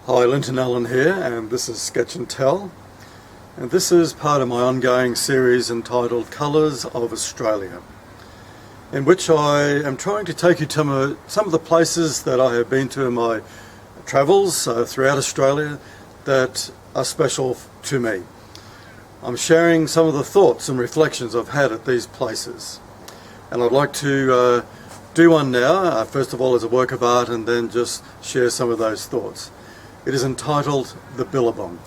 Hi, Linton Allen here, and this is Sketch and Tell, and this is part of my ongoing series entitled Colours of Australia, in which I am trying to take you to some of the places that I have been to in my travels throughout Australia that are special to me. I'm sharing some of the thoughts and reflections I've had at these places, and I'd like to do one now, first of all as a work of art, and then just share some of those thoughts. It is entitled The Billabong.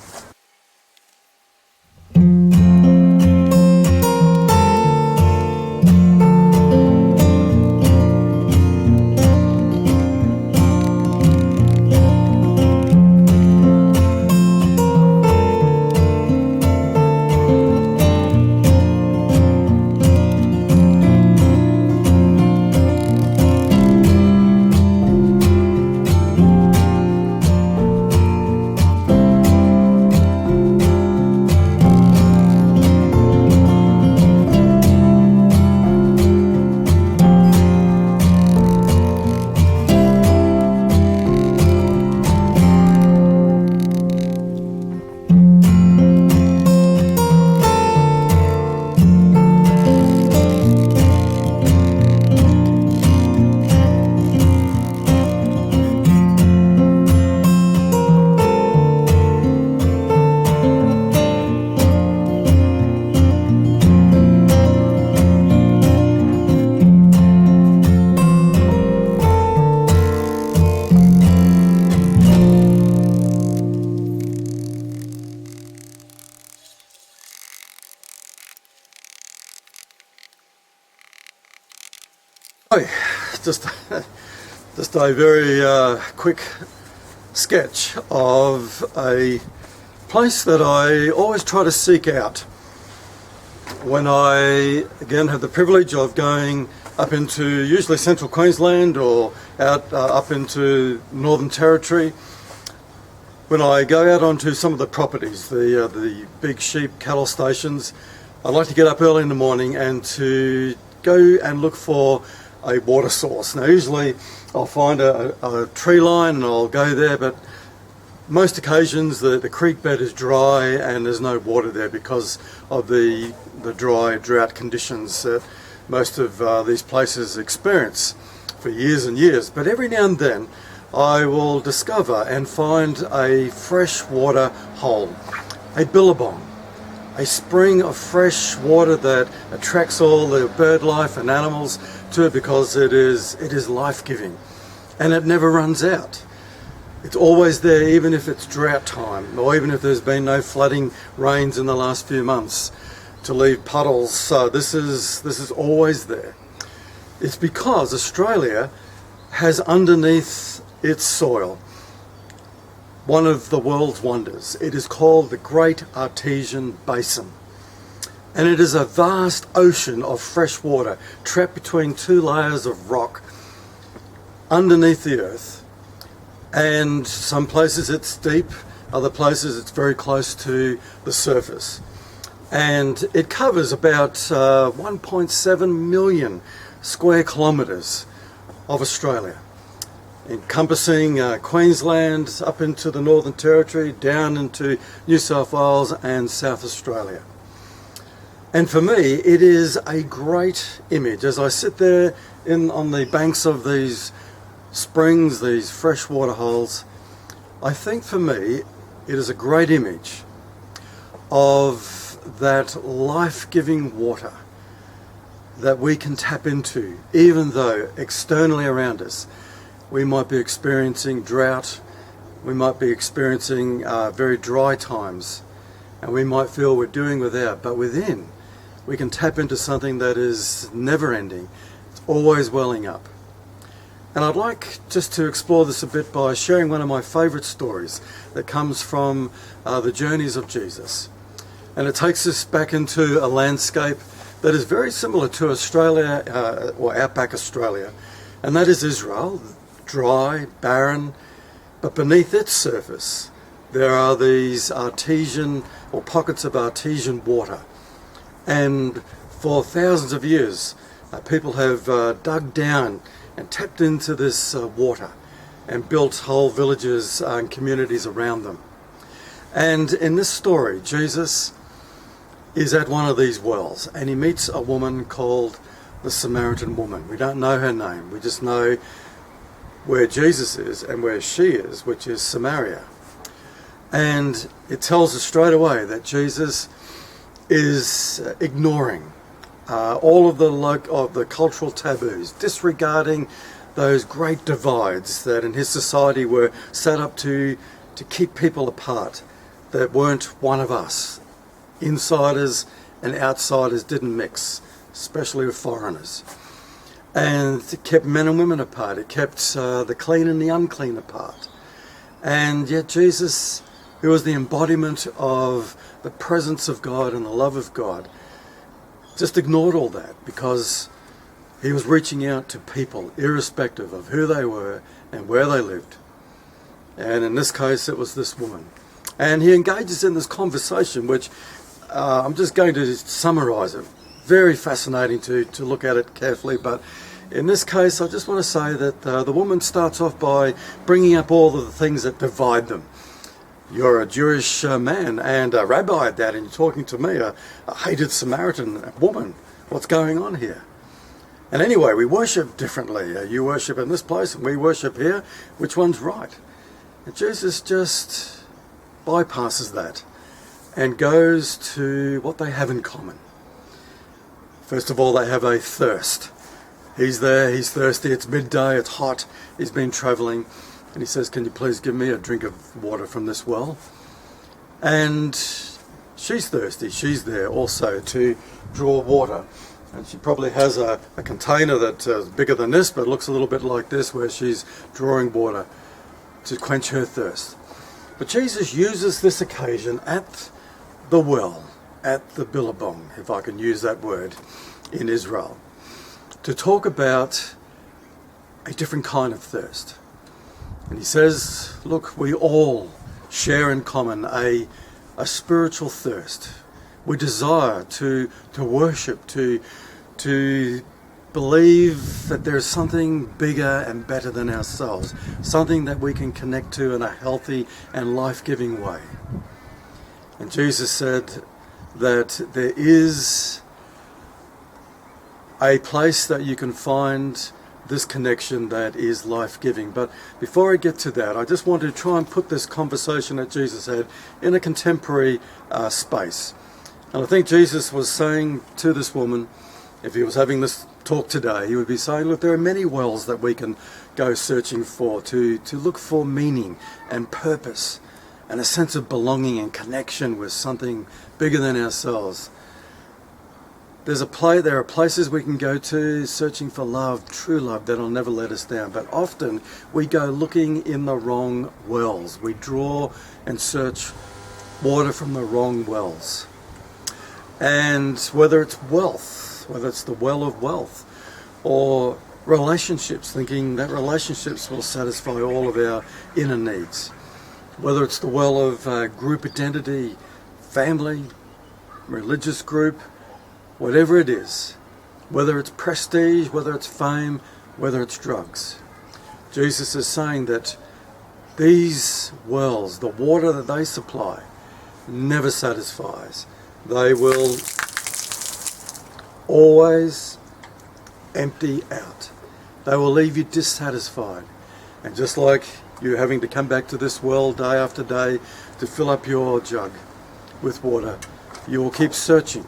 Just a very quick sketch of a place that I always try to seek out when I again have the privilege of going up into usually central Queensland or out up into Northern Territory. When I go out onto some of the properties, the big sheep cattle stations, I like to get up early in the morning and to go and look for a water source. Now usually I'll find a tree line and I'll go there, but most occasions the creek bed is dry and there's no water there because of the dry drought conditions that most of these places experience for years and years. But every now and then I will discover and find a freshwater hole, a billabong, a spring of fresh water that attracts all the bird life and animals to it because it is life-giving, and it never runs out. It's always there, even if it's drought time or even if there's been no flooding rains in the last few months to leave puddles. So this is always there. It's because Australia has underneath its soil one of the world's wonders. It is called the Great Artesian Basin, and it is a vast ocean of fresh water trapped between two layers of rock underneath the earth. And some places it's deep, other places it's very close to the surface, and it covers about 1.7 million square kilometres of Australia, encompassing Queensland up into the Northern Territory, down into New South Wales and South Australia. And for me, it is a great image as I sit there on the banks of these springs, these freshwater holes. I think for me, it is a great image of that life-giving water that we can tap into, even though externally around us we might be experiencing drought, we might be experiencing very dry times, and we might feel we're doing without, but within we can tap into something that is never ending. It's always welling up. And I'd like just to explore this a bit by sharing one of my favourite stories that comes from the journeys of Jesus. And it takes us back into a landscape that is very similar to Australia, or outback Australia, and that is Israel. Dry, barren, but beneath its surface there are these artesian or pockets of artesian water, and for thousands of years people have dug down and tapped into this water and built whole villages and communities around them. And in this story, Jesus is at one of these wells, and he meets a woman called the Samaritan woman. We don't know her name. We just know where Jesus is and where she is, which is Samaria. And it tells us straight away that Jesus is ignoring all of the cultural taboos, disregarding those great divides that in his society were set up to keep people apart, that weren't one of us. Insiders and outsiders didn't mix, especially with foreigners. And it kept men and women apart. It kept the clean and the unclean apart. And yet Jesus, who was the embodiment of the presence of God and the love of God, just ignored all that because he was reaching out to people irrespective of who they were and where they lived. And in this case, it was this woman. And he engages in this conversation, which I'm just going to summarize it. Very fascinating to look at it carefully, but in this case, I just want to say that the woman starts off by bringing up all of the things that divide them. You're a Jewish man and a rabbi at that, and you're talking to me, a hated Samaritan woman. What's going on here? And anyway, we worship differently. You worship in this place and we worship here. Which one's right? And Jesus just bypasses that and goes to what they have in common. First of all, they have a thirst. He's there, he's thirsty, it's midday, it's hot, he's been travelling, and he says, "Can you please give me a drink of water from this well?" And she's thirsty, she's there also to draw water. And she probably has a container that's bigger than this, but looks a little bit like this, where she's drawing water to quench her thirst. But Jesus uses this occasion at the well, at the Billabong, if I can use that word, in Israel, to talk about a different kind of thirst. And he says, look, we all share in common a spiritual thirst. We desire to worship, to believe that there's something bigger and better than ourselves, something that we can connect to in a healthy and life-giving way. And Jesus said that there is a place that you can find this connection that is life-giving. But before I get to that, I just want to try and put this conversation that Jesus had in a contemporary space. And I think Jesus was saying to this woman, if he was having this talk today, he would be saying, look, there are many wells that we can go searching for, to look for meaning and purpose and a sense of belonging and connection with something bigger than ourselves. There are places we can go to searching for love, true love, that'll never let us down. But often we go looking in the wrong wells. We draw and search water from the wrong wells. And whether it's wealth, whether it's the well of wealth, or relationships, thinking that relationships will satisfy all of our inner needs. Whether it's the well of group identity, family, religious group, whatever it is, whether it's prestige, whether it's fame, whether it's drugs. Jesus is saying that these wells, the water that they supply, never satisfies. They will always empty out. They will leave you dissatisfied. And just like you having to come back to this well day after day to fill up your jug with water, you will keep searching,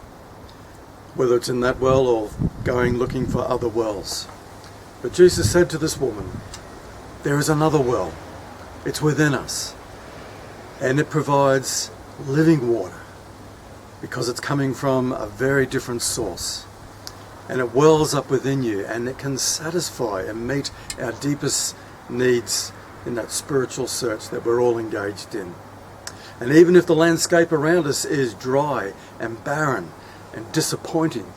whether it's in that well or going looking for other wells. But Jesus said to this woman, there is another well. It's within us. And it provides living water because it's coming from a very different source. And it wells up within you, and it can satisfy and meet our deepest needs in that spiritual search that we're all engaged in. And even if the landscape around us is dry and barren and disappointing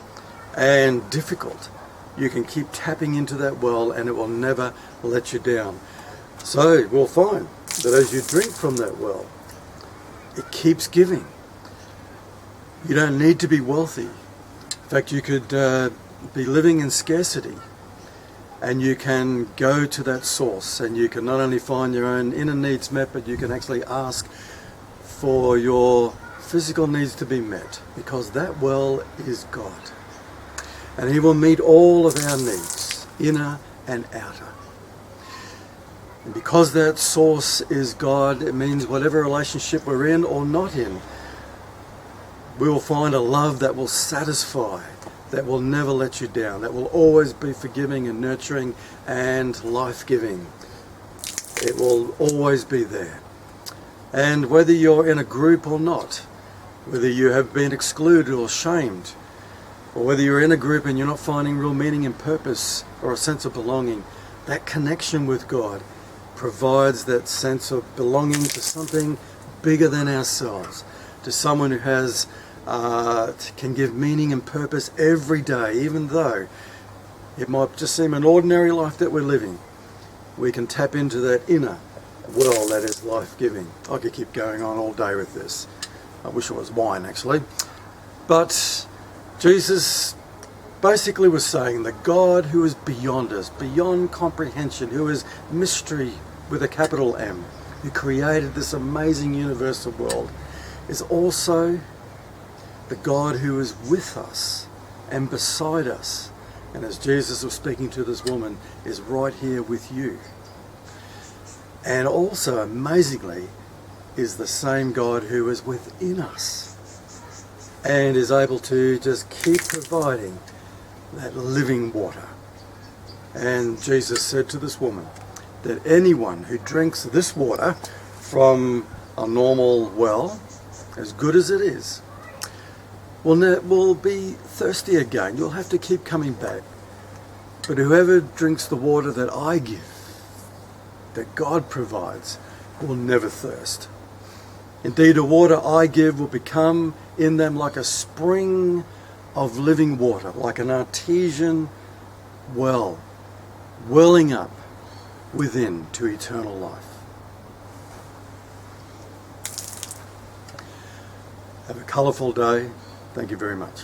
and difficult, you can keep tapping into that well and it will never let you down. So we'll find that as you drink from that well, it keeps giving. You don't need to be wealthy. In fact, you could be living in scarcity and you can go to that source, and you can not only find your own inner needs met, but you can actually ask for your physical needs to be met, because that well is God. And He will meet all of our needs, inner and outer. And because that source is God, it means whatever relationship we're in or not in, we will find a love that will satisfy, that will never let you down, that will always be forgiving and nurturing and life-giving. It will always be there. And whether you're in a group or not, whether you have been excluded or shamed, or whether you're in a group and you're not finding real meaning and purpose or a sense of belonging, that connection with God provides that sense of belonging to something bigger than ourselves, to someone who has can give meaning and purpose every day, even though it might just seem an ordinary life that we're living. We can tap into that inner well that is life-giving. I could keep going on all day with this. I wish it was wine, actually. But Jesus basically was saying the God who is beyond us, beyond comprehension, who is mystery with a capital M, who created this amazing universal world, is also the God who is with us and beside us. And as Jesus was speaking to this woman, is right here with you. And also, amazingly, is the same God who is within us and is able to just keep providing that living water. And Jesus said to this woman that anyone who drinks this water from a normal well, as good as it is, will be thirsty again. You'll have to keep coming back. But whoever drinks the water that I give, that God provides, will never thirst. Indeed, the water I give will become in them like a spring of living water, like an artesian well, welling up within to eternal life. Have a colourful day. Thank you very much.